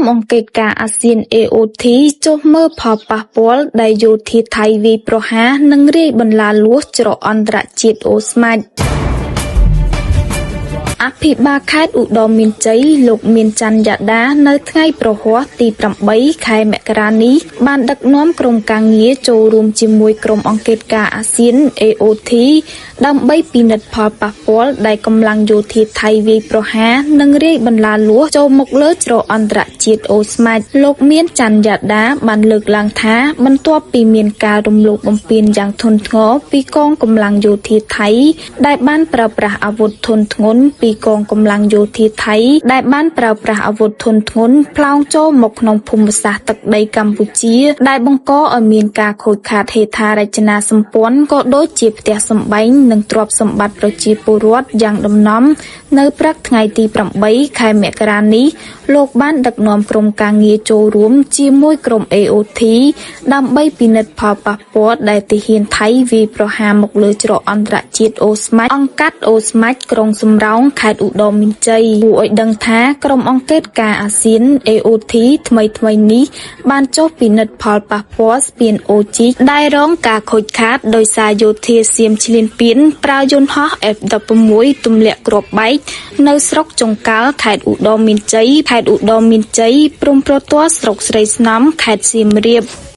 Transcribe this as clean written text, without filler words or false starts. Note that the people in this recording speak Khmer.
អង្គកិច្ចការអាស៊ាន AOT ចុះមើលផលប៉ះពាល់ដែលយោធាថៃវាយប្រហារនិងរាយបន្លាលួសច្រកអន្តរជាតិអូស្មាច់អភិបាលខេត្តឧត្តរមានជ័យលោកមានច័ន្ទយ៉ាដានៅថ្ងៃប្រហ័សទី8ខែមករានេះបានដឹកនាំក្រុមការងារចូលរួមជាមួយក្រុមអង្គកិច្ចការអាស៊ាន AOT ដើម្បីពិនិត្យផលប៉ះពាល់ដែលកម្លាំងយោធាថៃវាយប្រហារនិងរាយបន្លាលួសចូលមកលើច្រកអន្តរជាតិអូស្មាច់លោកមានច័ន្ទយ៉ាដាបានលើកឡើងថាបន្ទាប់ពីមានការរំលោភបំពានយ៉ាងធ្ងន់ធ្ងរពីកងកម្លាំងយោធាថៃដែលបានប្រើប្រាស់អាវុធធុនធ្ងន់ពីកងកម្លាំងយោធាថៃដែលបានប្រើប្រាស់អាវុធធុនធ្ងន់ផ្លោងចូលមកក្នុងភូមិសាស្ត្រទឹកដីកម្ពុជាដែលបង្កឲ្យមានការខូចខាតហេដ្ឋារចនាសម្ព័ន្ធក៏ដូចជាផ្ទះសម្បែងនិងទ្រព្យសម្បត្តិប្រជាពលរដ្ឋយ៉ាងដំណំនៅព្រឹកថ្ងៃទី8ខែមករានេះលោកបានដឹកនាំក្រុមការងារចូលរួមជាមួយក្រុម AOT ដើម្បីពិនិត្យផលប៉ះពាល់ដែលទាហានថៃវាយប្រហារមកលើច្រកអន្តរជាតិអូស្មាច់អង្គកាត់អូស្មាច់ក្រុងសំរោងខេត្តឧត្តរមានជ័យគួរឲ្យដឹងថាក្រុមអង្គកិច្ចការអាស៊ាន AOT ថ្មីនេះបានចុះពិនិត្យផលប៉ះពាល់ស្ពានអូជីកដែលរងការខូចខាតដោយសារយោធាសៀមឈ្លានពានប្រើយន្តហោះ F16 ទម្លាក់គ្រាប់បែកនៅស្រុកចុងកាល់ខេត្តឧត្តរមានជ័យព្រំប្រទល់ស្រុកស្រីស្នំខេត្តសៀមរាប